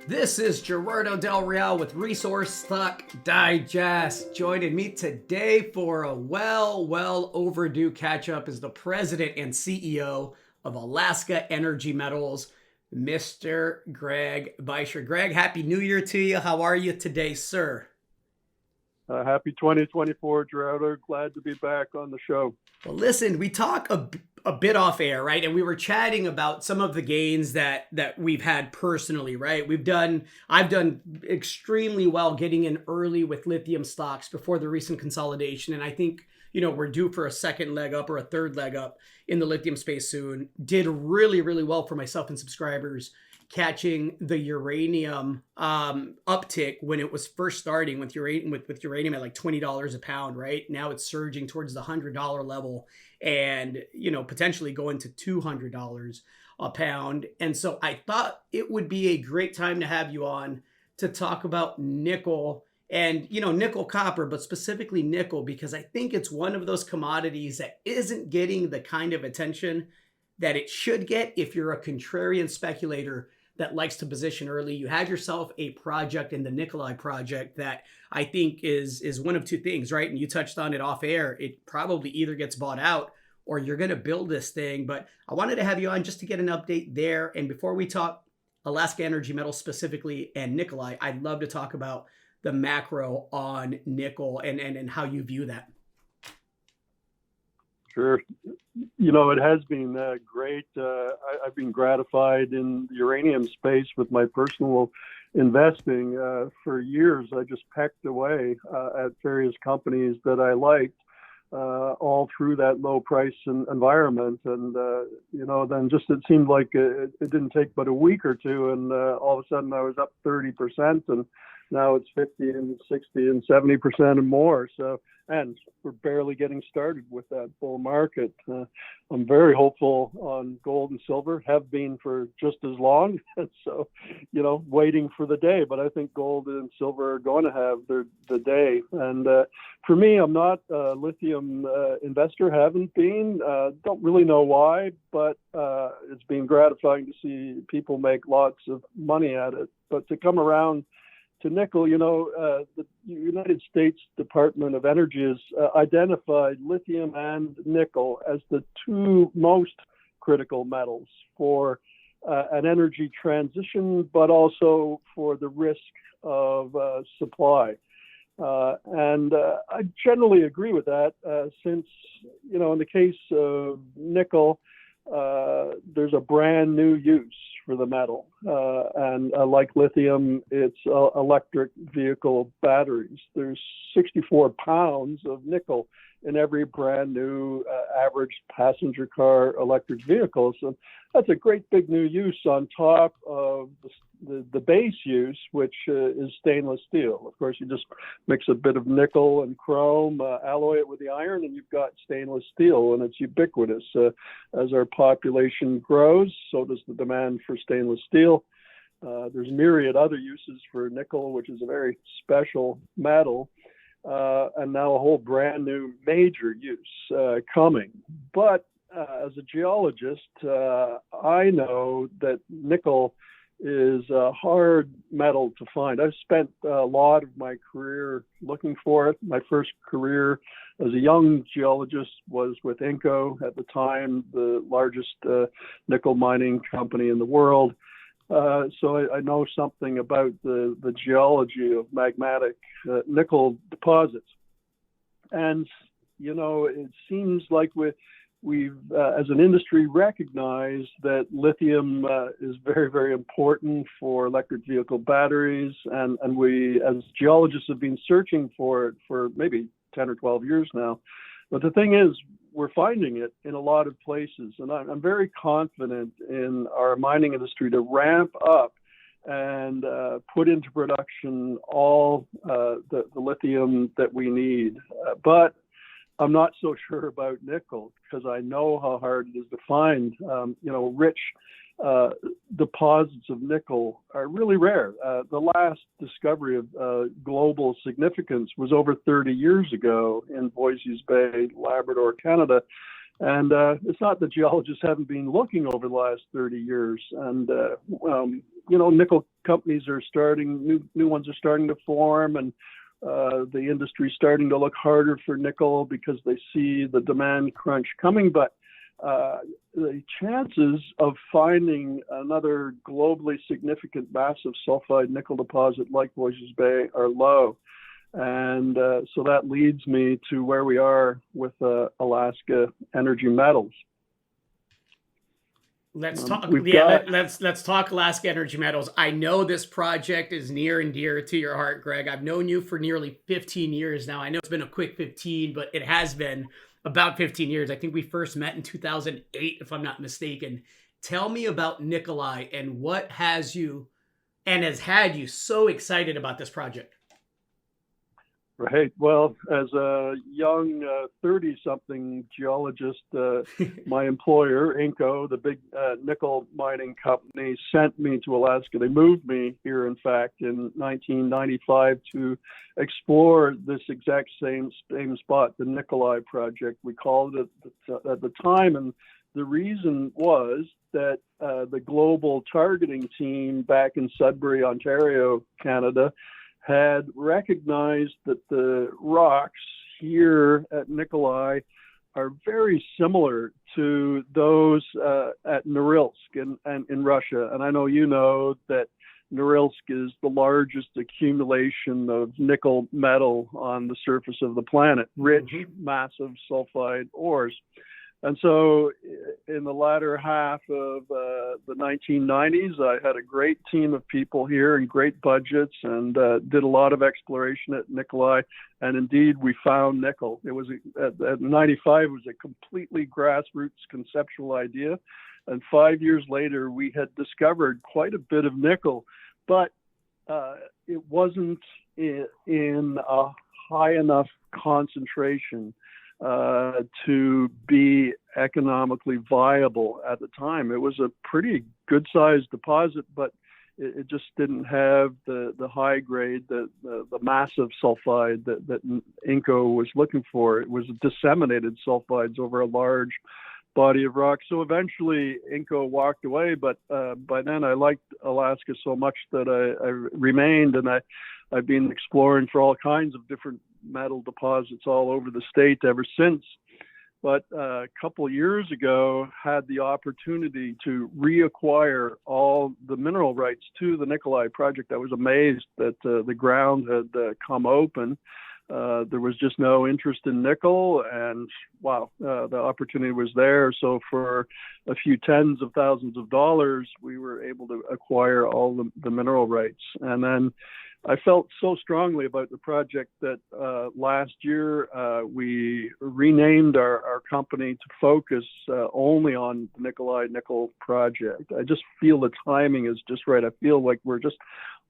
This is Gerardo Del Real with Resource Stock Digest. Joining me today for a well overdue catch up is the president and CEO of Alaska Energy Metals, Mr. Greg Beischer. Greg, Happy New Year to you. How are you today, sir? Happy 2024, Gerardo. Glad to be back on the show. Well, listen, we talk a bit off air, right? And we were chatting about some of the gains that we've had personally, right? I've done extremely well getting in early with lithium stocks before the recent consolidation. And I think, we're due for a second leg up or a third leg up in the lithium space soon. Did really well for myself and subscribers catching the uranium uptick when it was first starting with uranium at like $20 a pound, right? Now it's surging towards the $100 level and, potentially going to $200 a pound. And so I thought it would be a great time to have you on to talk about nickel and, nickel copper, but specifically nickel, because I think it's one of those commodities that isn't getting the kind of attention that it should get if you're a contrarian speculator that likes to position early. You had yourself a project in the Nikolai project that I think is one of two things, right? And you touched on it off air. It probably either gets bought out or you're going to build this thing. But I wanted to have you on just to get an update there. And before we talk Alaska Energy Metals specifically and Nikolai, I'd love to talk about the macro on nickel and how you view that. Sure. It has been great. I've been gratified in the uranium space with my personal investing for years. I just pecked away at various companies that I liked all through that low price environment. And, then just it seemed like it didn't take but a week or two. And all of a sudden I was up 30%. And now it's 50 and 60 and 70% and more. And we're barely getting started with that bull market. I'm very hopeful on gold and silver, have been for just as long. So, waiting for the day. But I think gold and silver are going to have the day. And for me, I'm not a lithium investor, haven't been. Don't really know why, but it's been gratifying to see people make lots of money at it. But to come around to nickel, the United States Department of Energy has identified lithium and nickel as the two most critical metals for an energy transition, but also for the risk of supply. And I generally agree with that since, in the case of nickel, there's a brand new use for the metal. And like lithium, it's electric vehicle batteries. There's 64 pounds of nickel in every brand new average passenger car electric vehicle. So that's a great big new use on top of the base use, which is stainless steel. Of course, you just mix a bit of nickel and chrome, alloy it with the iron, and you've got stainless steel, and it's ubiquitous. As our population grows, so does the demand for stainless steel. There's myriad other uses for nickel, which is a very special metal, and now a whole brand new major use coming. But as a geologist, I know that nickel is a hard metal to find. I've spent a lot of my career looking for it. My first career as a young geologist was with Inco, at the time the largest nickel mining company in the world. So I know something about the geology of magmatic nickel deposits. And, it seems like we've as an industry, recognized that lithium is very, very important for electric vehicle batteries. And we, as geologists, have been searching for it for maybe 10 or 12 years now. But the thing is, we're finding it in a lot of places. And I'm very confident in our mining industry to ramp up and put into production all the lithium that we need. But I'm not so sure about nickel because I know how hard it is to find. Rich deposits of nickel are really rare. The last discovery of global significance was over 30 years ago in Voisey's Bay, Labrador, Canada. And it's not that geologists haven't been looking over the last 30 years. And, nickel companies are starting, new ones are starting to form, and the industry's starting to look harder for nickel because they see the demand crunch coming. But the chances of finding another globally significant massive sulfide nickel deposit like Voisey's Bay are low. And so that leads me to where we are with Alaska Energy Metals. Let's talk. Let's talk Alaska Energy Metals. I know this project is near and dear to your heart, Greg. I've known you for nearly 15 years now. I know it's been a quick 15, but it has been about 15 years. I think we first met in 2008, if I'm not mistaken. Tell me about Nikolai and what has you and has had you so excited about this project. Right. Well, as a young 30-something geologist, my employer, Inco, the big nickel mining company, sent me to Alaska. They moved me here, in fact, in 1995 to explore this exact same spot, the Nikolai project. We called it at the time, and the reason was that the global targeting team back in Sudbury, Ontario, Canada, had recognized that the rocks here at Nikolai are very similar to those at Norilsk in Russia. And I know you know that Norilsk is the largest accumulation of nickel metal on the surface of the planet, rich, massive sulfide ores. And so in the latter half of the 1990s, I had a great team of people here and great budgets, and did a lot of exploration at Nikolai. And indeed, we found nickel. It was at 95, it was a completely grassroots conceptual idea. And 5 years later, we had discovered quite a bit of nickel, but it wasn't in a high enough concentration to be economically viable at the time. It was a pretty good sized deposit, but it just didn't have the high grade, the massive sulfide that Inco was looking for. It was disseminated sulfides over a large body of rock. So eventually Inco walked away, but by then I liked Alaska so much that I remained, and I've been exploring for all kinds of different metal deposits all over the state ever since. But a couple of years ago, had the opportunity to reacquire all the mineral rights to the Nikolai project. I was amazed that the ground had come open. There was just no interest in nickel, and wow, the opportunity was there. So for a few tens of thousands of dollars, we were able to acquire all the mineral rights. And then I felt so strongly about the project that last year we renamed our company to focus only on the Nikolai Nickel project. I just feel the timing is just right. I feel like we're just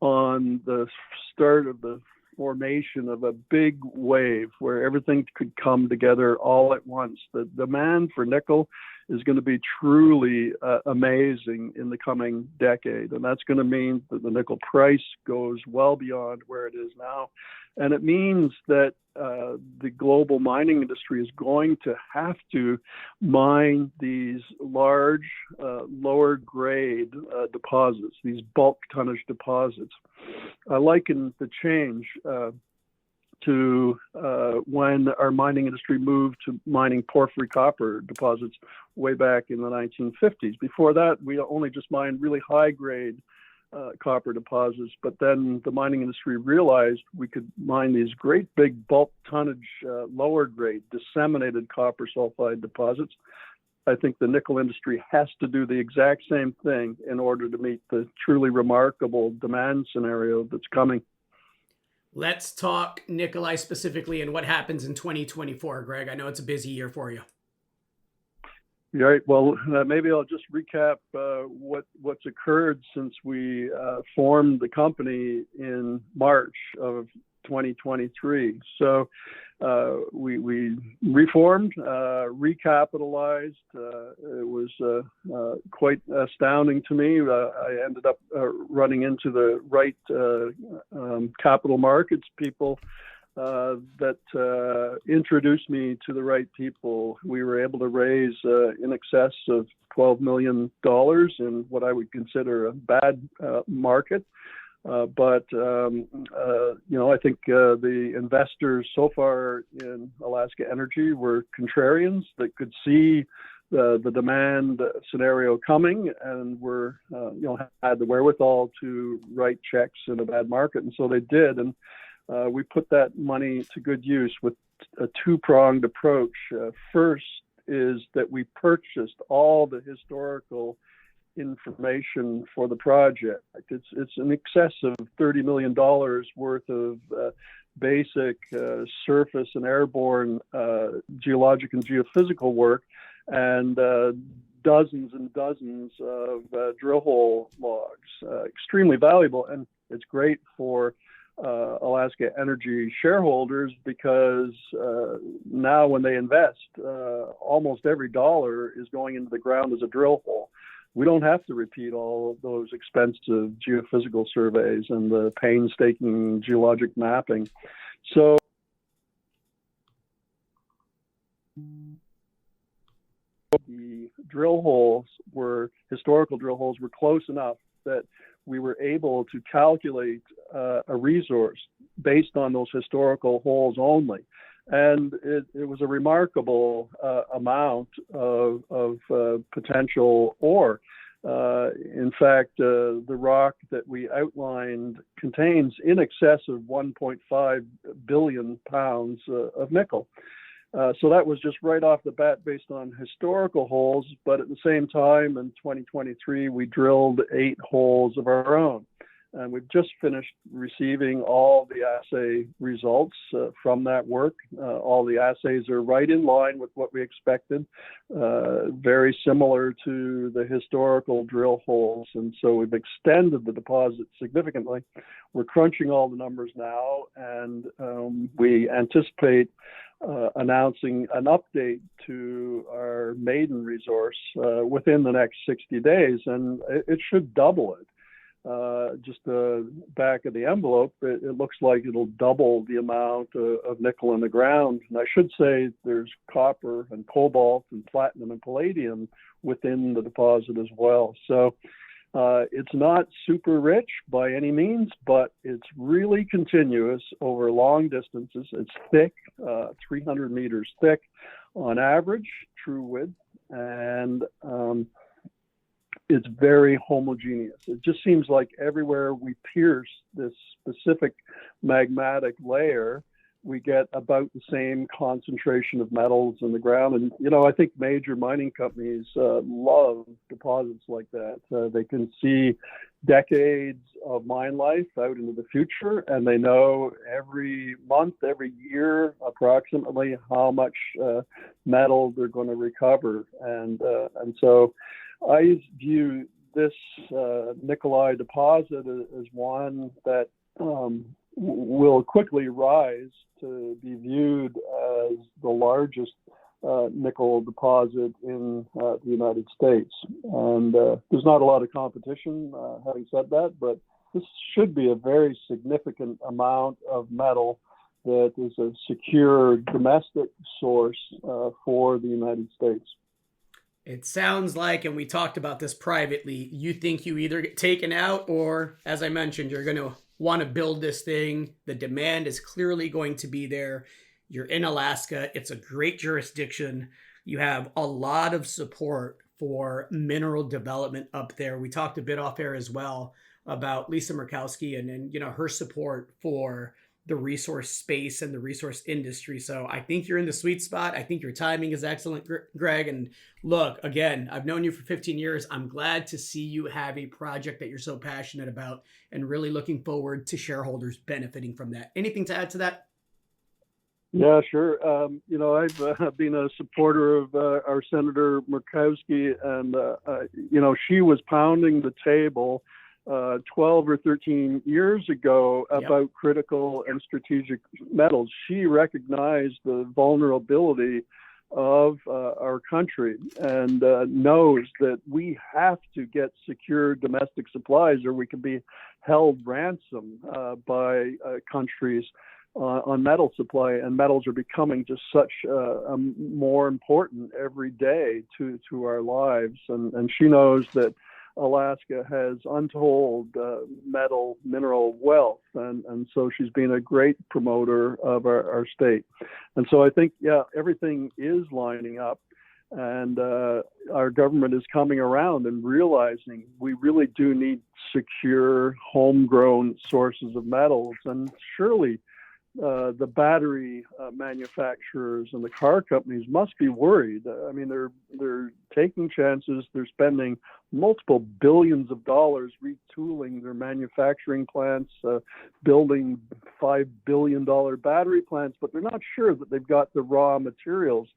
on the start of the formation of a big wave where everything could come together all at once. The demand for nickel is going to be truly amazing in the coming decade. And that's going to mean that the nickel price goes well beyond where it is now. And it means that the global mining industry is going to have to mine these large, lower grade deposits, these bulk tonnage deposits. I liken the change to when our mining industry moved to mining porphyry copper deposits way back in the 1950s. Before that, we only just mined really high grade copper deposits, but then the mining industry realized we could mine these great big bulk tonnage, lower grade disseminated copper sulfide deposits. I think the nickel industry has to do the exact same thing in order to meet the truly remarkable demand scenario that's coming. Let's talk Nikolai specifically and what happens in 2024, Greg. I know it's a busy year for you. Right. Well, maybe I'll just recap what's occurred since we formed the company in March of 2023. So we reformed, recapitalized. It was quite astounding to me. I ended up running into the right capital markets people that introduced me to the right people. We were able to raise in excess of $12 million in what I would consider a bad market. But I think the investors so far in Alaska Energy were contrarians that could see the demand scenario coming and were, had the wherewithal to write checks in a bad market. And so they did. And we put that money to good use with a two-pronged approach. First is that we purchased all the historical information for the project. It's in excess of $30 million worth of basic surface and airborne geologic and geophysical work, and dozens and dozens of drill hole logs. Extremely valuable, and it's great for Alaska Energy shareholders because now when they invest, almost every dollar is going into the ground as a drill hole. We don't have to repeat all of those expensive geophysical surveys and the painstaking geologic mapping. So the historical drill holes were close enough that we were able to calculate a resource based on those historical holes only. And it was a remarkable amount of potential ore. In fact, the rock that we outlined contains in excess of 1.5 billion pounds of nickel. So that was just right off the bat based on historical holes. But at the same time, in 2023, we drilled 8 holes of our own. And we've just finished receiving all the assay results from that work. All the assays are right in line with what we expected, very similar to the historical drill holes. And so we've extended the deposit significantly. We're crunching all the numbers now, and we anticipate announcing an update to our maiden resource within the next 60 days, and it should double it. Just the back of the envelope, it looks like it'll double the amount of nickel in the ground. And I should say there's copper and cobalt and platinum and palladium within the deposit as well. So it's not super rich by any means, but it's really continuous over long distances. It's thick, 300 meters thick on average, true width, and it's very homogeneous. It just seems like everywhere we pierce this specific magmatic layer, we get about the same concentration of metals in the ground. And, I think major mining companies love deposits like that. They can see decades of mine life out into the future, and they know every month, every year, approximately how much metal they're going to recover. And so I view this Nikolai deposit as one that will quickly rise to be viewed as the largest nickel deposit in the United States. And there's not a lot of competition, having said that, but this should be a very significant amount of metal that is a secure domestic source for the United States. It sounds like, and we talked about this privately, you think you either get taken out or, as I mentioned, you're going to want to build this thing. The demand is clearly going to be there. You're in Alaska. It's a great jurisdiction. You have a lot of support for mineral development up there. We talked a bit off air as well about Lisa Murkowski and her support for the resource space and the resource industry. So I think you're in the sweet spot. I think your timing is excellent, Greg. And look, again, I've known you for 15 years. I'm glad to see you have a project that you're so passionate about and really looking forward to shareholders benefiting from that. Anything to add to that? Yeah, sure. I've been a supporter of our Senator Murkowski, and, she was pounding the table 12 or 13 years ago about critical and strategic metals. She recognized the vulnerability of our country and knows that we have to get secure domestic supplies or we can be held ransom by countries on metal supply, and metals are becoming just such more important every day to our lives. And she knows that Alaska has untold mineral wealth, and so she's been a great promoter of our state. And so I think, yeah, everything is lining up, and our government is coming around and realizing we really do need secure, homegrown sources of metals. And surely the battery manufacturers and the car companies must be worried. I mean, they're taking chances. They're spending multiple billions of dollars retooling their manufacturing plants, building $5 billion battery plants, but they're not sure that they've got the raw materials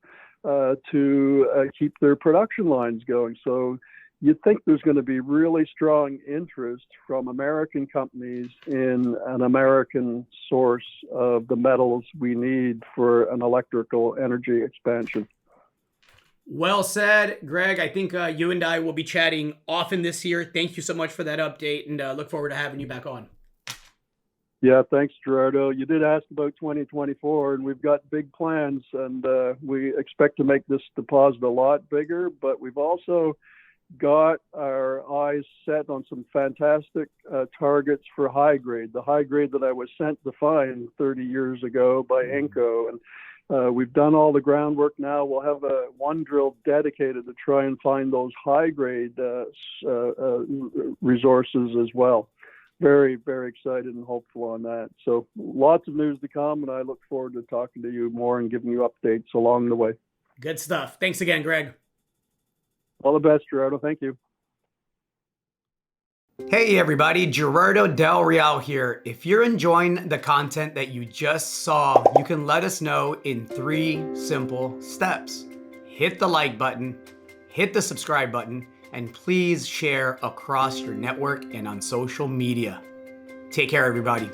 to keep their production lines going. So you'd think there's going to be really strong interest from American companies in an American source of the metals we need for an electrical energy expansion. Well said, Greg. I think you and I will be chatting often this year. Thank you so much for that update, and look forward to having you back on. Yeah, thanks, Gerardo. You did ask about 2024, and we've got big plans, and we expect to make this deposit a lot bigger, but we've also got our eyes set on some fantastic targets for high grade, the high grade that I was sent to find 30 years ago by Enco. And we've done all the groundwork now. We'll have one drill dedicated to try and find those high grade resources as well. Very, very excited and hopeful on that. So lots of news to come, and I look forward to talking to you more and giving you updates along the way. Good stuff. Thanks again, Greg. All the best, Gerardo. Thank you. Hey everybody, Gerardo Del Real here. If you're enjoying the content that you just saw, you can let us know in 3 simple steps. Hit the like button, hit the subscribe button, and please share across your network and on social media. Take care, everybody.